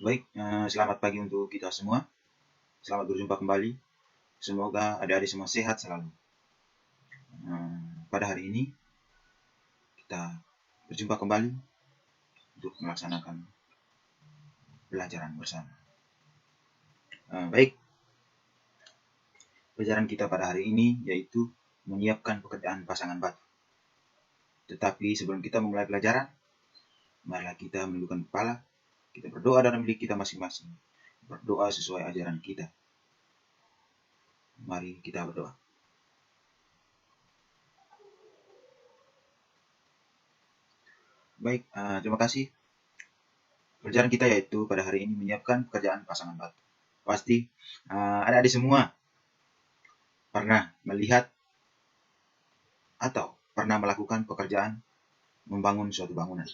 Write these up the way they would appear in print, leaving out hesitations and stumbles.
Baik, selamat pagi untuk kita semua. Selamat berjumpa kembali. Semoga adik-adik semua sehat selalu. Pada hari ini kita berjumpa kembali untuk melaksanakan pelajaran bersama. Baik, pelajaran kita pada hari ini yaitu menyiapkan pekerjaan pasangan batu. Tetapi sebelum kita memulai pelajaran, marilah kita menundukkan kepala, kita berdoa dalam diri kita masing-masing. Berdoa sesuai ajaran kita. Mari kita berdoa. Baik, terima kasih. Pelajaran kita yaitu pada hari ini menyiapkan pekerjaan pasangan batu. Pasti adik-adik semua pernah melihat atau pernah melakukan pekerjaan membangun suatu bangunan.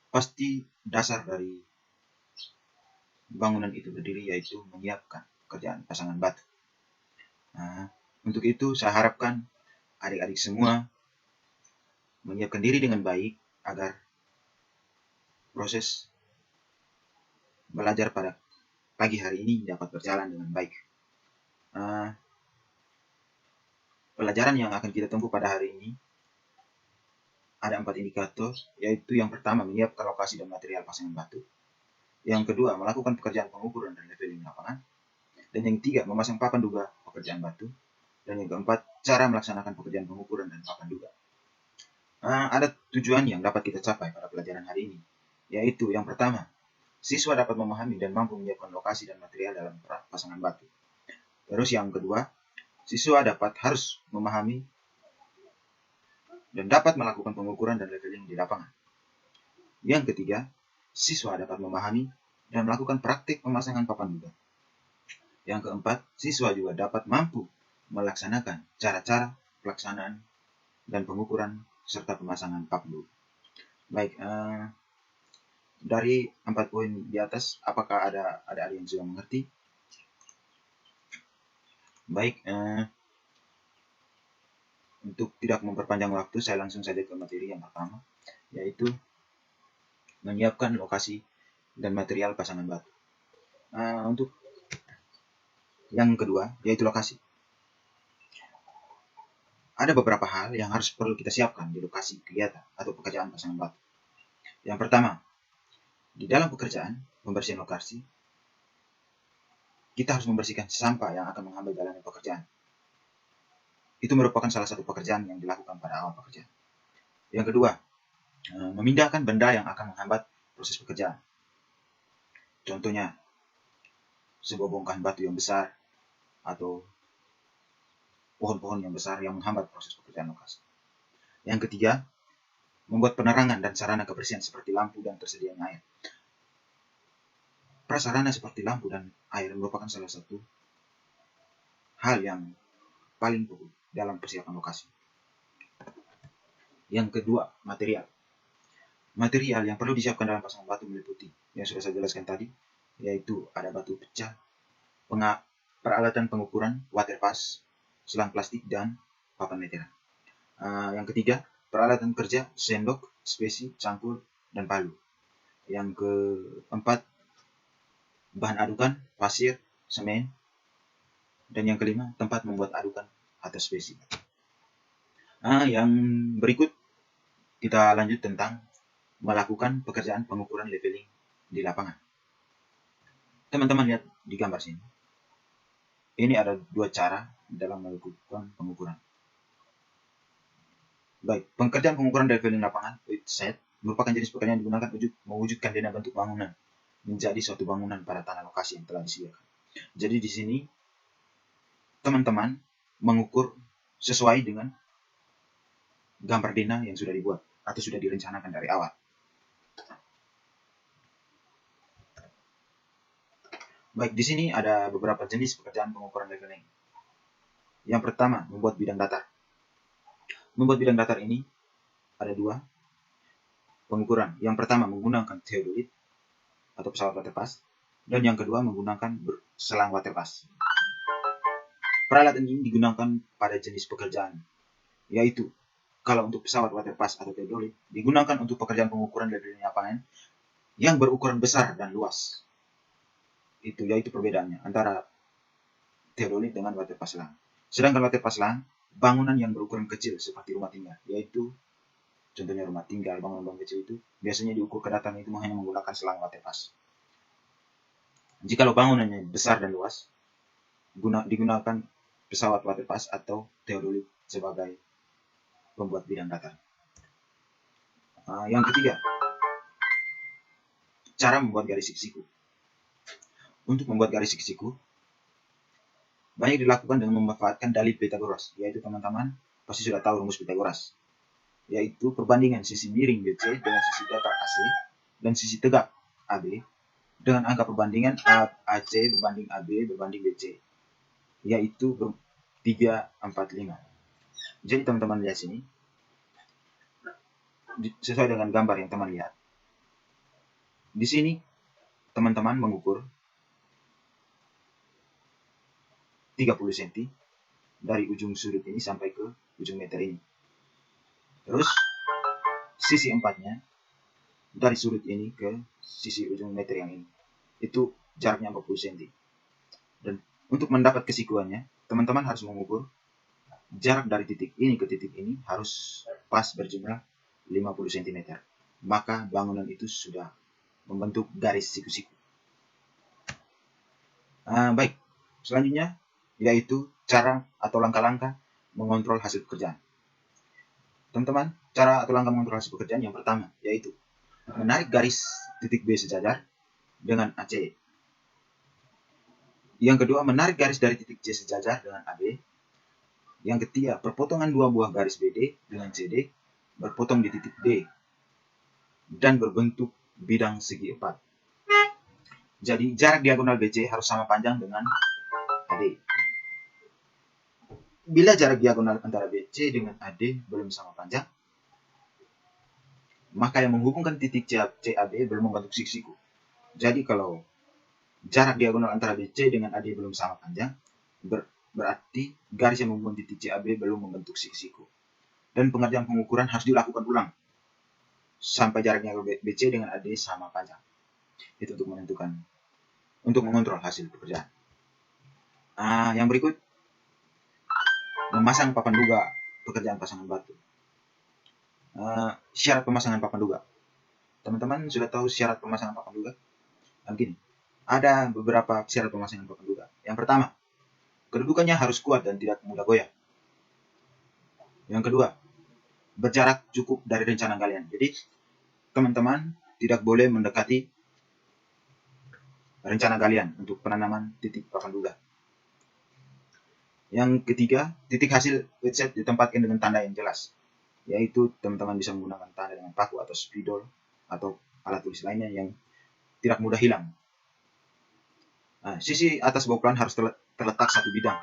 Pasti dasar dari bangunan itu berdiri yaitu menyiapkan pekerjaan pasangan batu. Untuk itu saya harapkan adik-adik semua menyiapkan diri dengan baik agar proses belajar pada pagi hari ini dapat berjalan dengan baik. Pelajaran yang akan kita tempuh pada hari ini ada 4 indikator, yaitu yang pertama menyiapkan lokasi dan material pasangan batu, yang kedua melakukan pekerjaan pengukuran dan leveling lapangan, dan yang ketiga memasang papan duga pekerjaan batu, dan yang keempat cara melaksanakan pekerjaan pengukuran dan papan duga. Ada tujuan yang dapat kita capai pada pelajaran hari ini, yaitu yang pertama, siswa dapat memahami dan mampu menyiapkan lokasi dan material dalam pasangan batu. Terus yang kedua, siswa harus memahami dan dapat melakukan pengukuran dan leveling di lapangan. Yang ketiga, siswa dapat memahami dan melakukan praktik pemasangan papan duga. Yang keempat, siswa juga dapat mampu melaksanakan cara-cara pelaksanaan dan pengukuran serta pemasangan papan duga. Baik, dari 4 poin di atas, apakah ada yang sudah mengerti? Baik, untuk tidak memperpanjang waktu, saya langsung saja ke materi yang pertama, yaitu menyiapkan lokasi dan material pasangan batu. Untuk yang kedua, yaitu lokasi. Ada beberapa hal yang perlu kita siapkan di lokasi kegiatan atau pekerjaan pasangan batu. Yang pertama, di dalam pekerjaan pembersihan lokasi, kita harus membersihkan sampah yang akan menghambat jalannya pekerjaan. Itu merupakan salah satu pekerjaan yang dilakukan pada awal pekerjaan. Yang kedua, memindahkan benda yang akan menghambat proses pekerjaan. Contohnya, sebuah bongkahan batu yang besar atau pohon-pohon yang besar yang menghambat proses pekerjaan lokasi. Yang ketiga, membuat penerangan dan sarana kebersihan seperti lampu dan tersedianya air. Prasarana seperti lampu dan air merupakan salah satu hal yang paling pokok dalam persiapan lokasi. Yang kedua, material. Material yang perlu disiapkan dalam pasangan batu meliputi yang sudah saya jelaskan tadi, yaitu ada batu pecah, peralatan pengukuran, water pass, selang plastik, dan papan meteran. Yang ketiga, peralatan kerja, sendok, spesi, cangkul, dan palu. Yang keempat, bahan adukan, pasir, semen. Dan yang kelima, tempat membuat adukan atau spesi. Yang berikut kita lanjut tentang melakukan pekerjaan pengukuran leveling di lapangan. Teman-teman lihat di gambar sini. Ini ada 2 cara dalam melakukan pengukuran. Baik, pekerjaan pengukuran leveling lapangan with set merupakan jenis pekerjaan yang digunakan untuk mewujudkan dana bentuk bangunan menjadi suatu bangunan pada tanah lokasi yang telah disediakan. Jadi di sini teman-teman mengukur sesuai dengan gambar denah yang sudah dibuat atau sudah direncanakan dari awal. Baik, di sini ada beberapa jenis pekerjaan pengukuran leveling. Yang pertama, membuat bidang datar. Membuat bidang datar ini ada 2 pengukuran. Yang pertama menggunakan theodolit atau pesawat waterpass, dan yang kedua menggunakan selang waterpass. Peralatan ini digunakan pada jenis pekerjaan, yaitu kalau untuk pesawat waterpass atau theodolit digunakan untuk pekerjaan pengukuran leveling lapangan yang berukuran besar dan luas. Yaitu perbedaannya antara teodolit dengan waterpas lang. Sedangkan waterpas lang, bangunan yang berukuran kecil seperti rumah tinggal, yaitu contohnya rumah tinggal, bangunan kecil itu biasanya diukur kedatangan itu hanya menggunakan selang waterpas. Jikalau bangunannya besar dan luas, digunakan pesawat waterpas atau teodolit sebagai pembuat bidang datar. Yang ketiga, cara membuat garis siku-siku. Untuk membuat garis siku-siku, banyak dilakukan dengan memanfaatkan dalil Pythagoras, yaitu teman-teman pasti sudah tahu rumus Pythagoras, yaitu perbandingan sisi miring BC dengan sisi datar AC dan sisi tegak AB dengan angka perbandingan AC berbanding AB berbanding BC, yaitu 3/4/5. Jadi teman-teman lihat sini, sesuai dengan gambar yang teman lihat. Di sini teman-teman mengukur 30 cm dari ujung sudut ini sampai ke ujung meter ini. Terus sisi 4-nya dari sudut ini ke sisi ujung meter yang ini. Itu jaraknya 40 cm. Dan untuk mendapat kesikuannya, teman-teman harus mengukur jarak dari titik ini ke titik ini harus pas berjumlah 50 cm. Maka bangunan itu sudah membentuk garis siku-siku. Baik, selanjutnya yaitu cara atau langkah-langkah mengontrol hasil pekerjaan. Teman-teman, cara atau langkah mengontrol hasil pekerjaan yang pertama yaitu menarik garis titik B sejajar dengan AC. Yang kedua, menarik garis dari titik C sejajar dengan AB. Yang ketiga, perpotongan dua buah garis BD dengan CD berpotong di titik D dan berbentuk bidang segi 4. Jadi, jarak diagonal BC harus sama panjang dengan AD. Bila jarak diagonal antara BC dengan AD belum sama panjang, maka yang menghubungkan titik CAB belum membentuk siku-siku. Jadi, kalau jarak diagonal antara BC dengan AD belum sama panjang, berarti garis yang menghubungkan titik CAB belum membentuk siku-siku. Dan pengerjaan pengukuran harus dilakukan ulang sampai jaraknya BC dengan AD sama panjang. Itu untuk mengontrol hasil pekerjaan. Yang berikut, memasang papan duga pekerjaan pasangan batu. Syarat pemasangan papan duga. Teman-teman sudah tahu syarat pemasangan papan duga? Begini, ada beberapa syarat pemasangan papan duga. Yang pertama, kedudukannya harus kuat dan tidak mudah goyah. Yang kedua, berjarak cukup dari rencana galian. Jadi, teman-teman tidak boleh mendekati rencana galian untuk penanaman titik papan duga. Yang ketiga, titik hasil wetset ditempatkan dengan tanda yang jelas, yaitu teman-teman bisa menggunakan tanda dengan paku atau spidol atau alat tulis lainnya yang tidak mudah hilang. Sisi atas boplan harus terletak satu bidang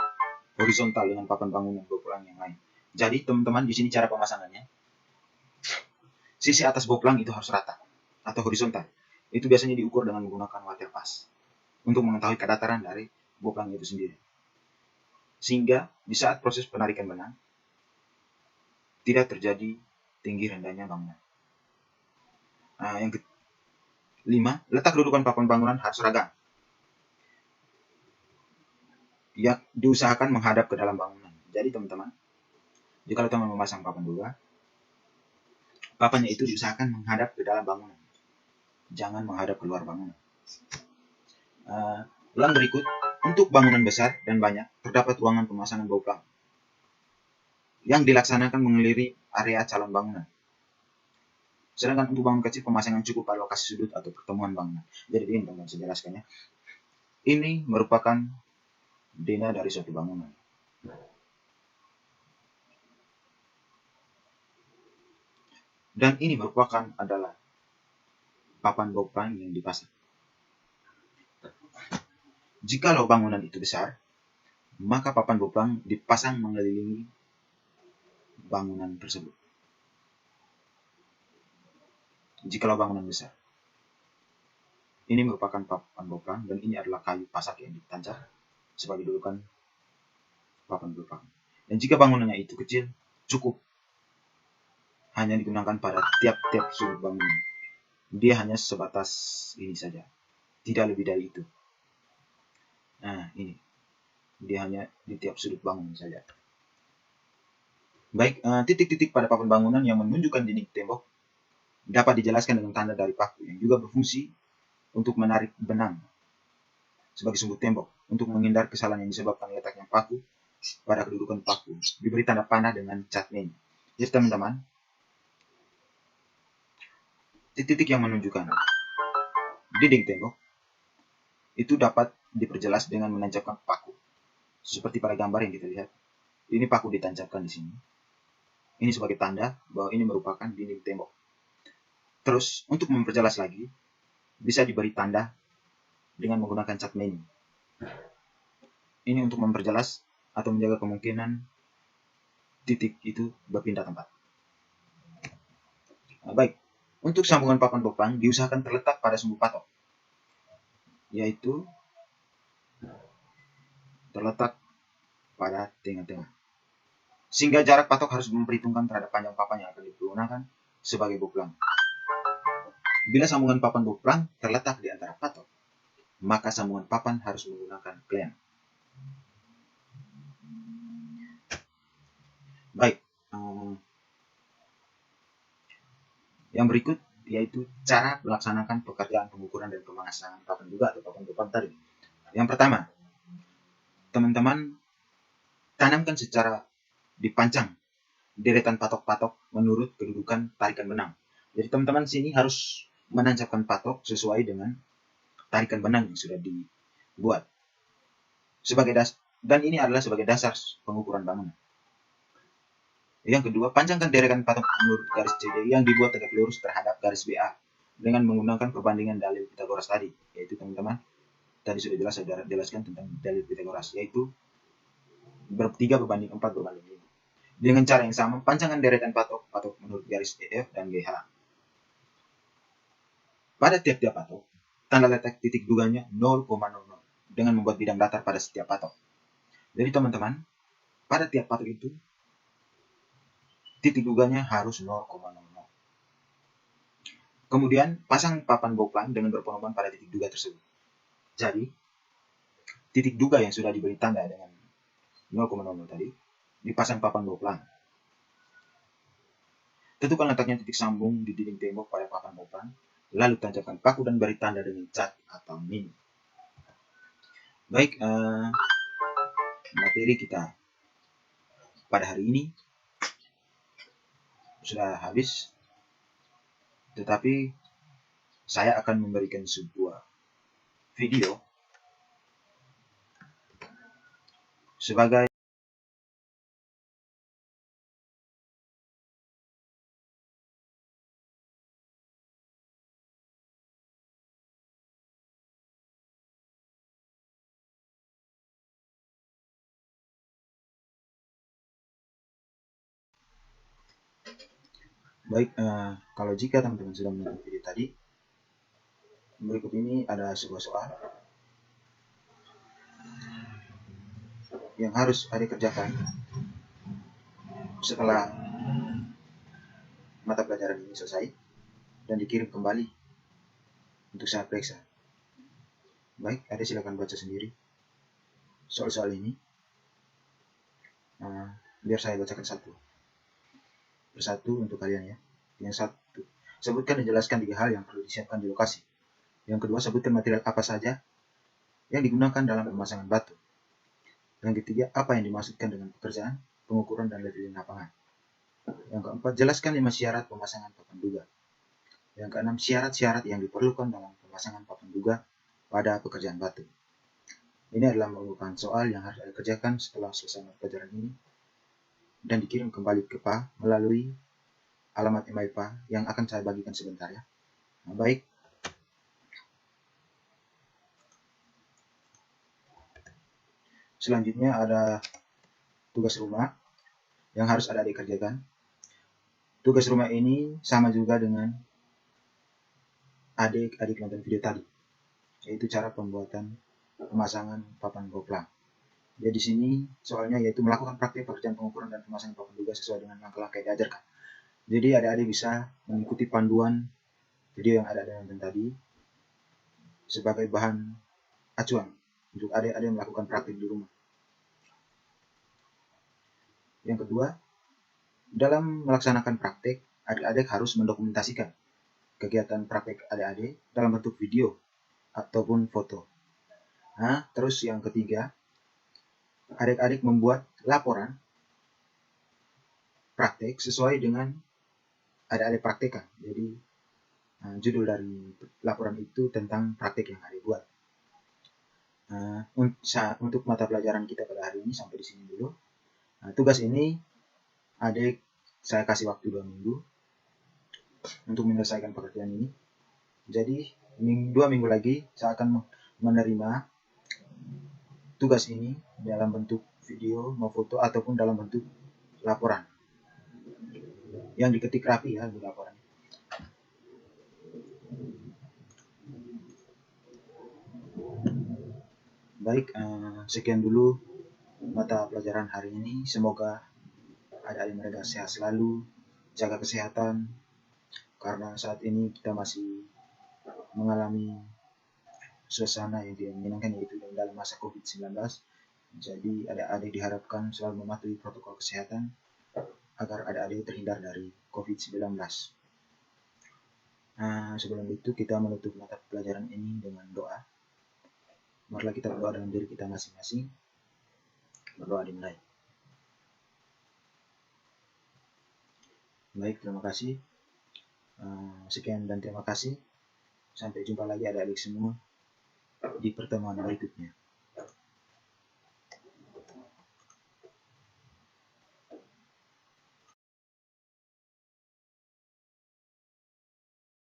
horizontal dengan papan bangunan boplang yang lain. Jadi teman-teman di sini cara pemasangannya, sisi atas boplang itu harus rata atau horizontal. Itu biasanya diukur dengan menggunakan waterpas untuk mengetahui kedataran dari boplang itu sendiri. Sehingga di saat proses penarikan benang tidak terjadi tinggi rendahnya bangunan. Yang kelima, letak kedudukan papan bangunan harus ragam. Ya, diusahakan menghadap ke dalam bangunan. Jadi teman-teman, jika teman memasang papan duga, papannya itu diusahakan menghadap ke dalam bangunan, jangan menghadap keluar bangunan. Yang berikut, untuk bangunan besar dan banyak, terdapat ruangan pemasangan boplang yang dilaksanakan mengelilingi area calon bangunan. Sedangkan untuk bangunan kecil, pemasangan cukup pada lokasi sudut atau pertemuan bangunan. Jadi ini teman-teman saya jelaskannya. Ini merupakan dena dari suatu bangunan. Dan ini merupakan adalah papan boplang yang dipasang. Jikalau bangunan itu besar, maka papan boplang dipasang mengelilingi bangunan tersebut. Jikalau bangunan besar, ini merupakan papan boplang dan ini adalah kayu pasak yang ditancap sebagai dudukan papan boplang. Dan jika bangunannya itu kecil, cukup hanya digunakan pada tiap-tiap sudut bangunan. dia hanya sebatas ini saja, tidak lebih dari itu. Nah, ini dia hanya di tiap sudut bangunan saja. Baik, titik-titik pada papan bangunan yang menunjukkan dinding tembok dapat dijelaskan dengan tanda dari paku yang juga berfungsi untuk menarik benang sebagai sumbu tembok. Untuk menghindar kesalahan yang disebabkan letaknya paku pada kedudukan paku, diberi tanda panah dengan cat meni. Jadi teman-teman, titik-titik yang menunjukkan dinding tembok itu dapat diperjelas dengan menancapkan paku. Seperti pada gambar yang kita lihat, ini paku ditancapkan di sini. Ini sebagai tanda bahwa ini merupakan dinding tembok. Terus, untuk memperjelas lagi, bisa diberi tanda dengan menggunakan cat meni. Ini untuk memperjelas atau menjaga kemungkinan titik itu berpindah tempat. Nah, baik, untuk sambungan papan boplang diusahakan terletak pada sumbu patok, yaitu terletak pada tengah-tengah. Sehingga jarak patok harus memperhitungkan terhadap panjang papan yang akan digunakan sebagai boplang. Bila sambungan papan boplang terletak di antara patok, maka sambungan papan harus menggunakan klem. Baik, yang berikut yaitu cara melaksanakan pekerjaan pengukuran dan pemasangan papan duga atau papan boplang tadi. Yang pertama, teman-teman tanamkan secara dipancang deretan patok-patok menurut kedudukan tarikan benang. Jadi teman-teman sini harus menancapkan patok sesuai dengan tarikan benang yang sudah dibuat. Dan ini adalah sebagai dasar pengukuran bangunan. Yang kedua, panjangkan deretan patok menurut garis CD yang dibuat tegak lurus terhadap garis BA dengan menggunakan perbandingan dalil Pitagoras tadi, yaitu teman-teman tadi sudah jelas saya jelaskan tentang dalil Pitagoras, yaitu 3:4:5. Dengan cara yang sama, panjangkan deretan patok menurut garis EF dan GH. Pada tiap-tiap patok, tanda letak titik duganya 0,00 dengan membuat bidang datar pada setiap patok. Jadi teman-teman, pada tiap patok itu titik duganya harus 0,00. Kemudian pasang papan boplang dengan berpenomoran pada titik duga tersebut. Jadi titik duga yang sudah diberi tanda dengan 0,00 tadi dipasang papan boplang. Tentukan letaknya titik sambung di dinding tembok pada papan boplang, lalu tancapkan paku dan beri tanda dengan cat atau meni. Baik, materi kita pada hari ini sudah habis, tetapi saya akan memberikan sebuah video sebagai baik. Kalau jika teman-teman sudah menonton video tadi, berikut ini ada sebuah soal yang harus Anda kerjakan setelah mata pelajaran ini selesai dan dikirim kembali untuk saya periksa. Baik, Anda silakan baca sendiri soal-soal ini. Biar saya bacakan satu persatu untuk kalian ya. Yang satu, sebutkan dan jelaskan 3 hal yang perlu disiapkan di lokasi. Yang kedua, sebutkan material apa saja yang digunakan dalam pemasangan batu. Yang ketiga, apa yang dimaksudkan dengan pekerjaan, pengukuran, dan leveling lapangan. Yang keempat, jelaskan 5 syarat pemasangan papan duga. Yang keenam, syarat-syarat yang diperlukan dalam pemasangan papan duga pada pekerjaan batu. Ini adalah merupakan soal yang harus Anda kerjakan setelah selesai pelajaran ini dan dikirim kembali ke PA melalui alamat email PA yang akan saya bagikan sebentar ya. Nah, baik. Selanjutnya ada tugas rumah yang harus Anda kerjakan. Tugas rumah ini sama juga dengan adik-adik nonton video tadi, yaitu cara pembuatan pemasangan papan boplang. Jadi di sini soalnya yaitu melakukan praktik pekerjaan pengukuran dan pemasangan papan duga sesuai dengan langkah-langkah yang diajarkan. Jadi adik-adik bisa mengikuti panduan video yang ada nonton tadi sebagai bahan acuan untuk adik-adik yang melakukan praktik di rumah. Yang kedua, dalam melaksanakan praktik, adik-adik harus mendokumentasikan kegiatan praktik adik-adik dalam bentuk video ataupun foto. Nah, terus yang ketiga, adik-adik membuat laporan praktik sesuai dengan adik-adik praktikan. Jadi, judul dari laporan itu tentang praktik yang adik buat. Untuk mata pelajaran kita pada hari ini sampai di sini dulu. Tugas ini adik saya kasih waktu 2 minggu untuk menyelesaikan pekerjaan ini. Jadi 2 minggu lagi saya akan menerima tugas ini dalam bentuk video, mau foto ataupun dalam bentuk laporan yang diketik rapi ya di laporan. Baik, sekian dulu mata pelajaran hari ini. Semoga adik-adik mereka sehat selalu, jaga kesehatan, karena saat ini kita masih mengalami suasana yang tidak menyenangkan, yaitu dalam masa COVID-19. Jadi adik-adik diharapkan selalu mematuhi protokol kesehatan agar adik-adik terhindar dari COVID-19. Sebelum itu kita menutup mata pelajaran ini dengan doa. Marilah kita berdoa dalam diri kita masing-masing. Berdoa dimulai. Baik, terima kasih. Sekian dan terima kasih. Sampai jumpa lagi adik-adik semua di pertemuan berikutnya.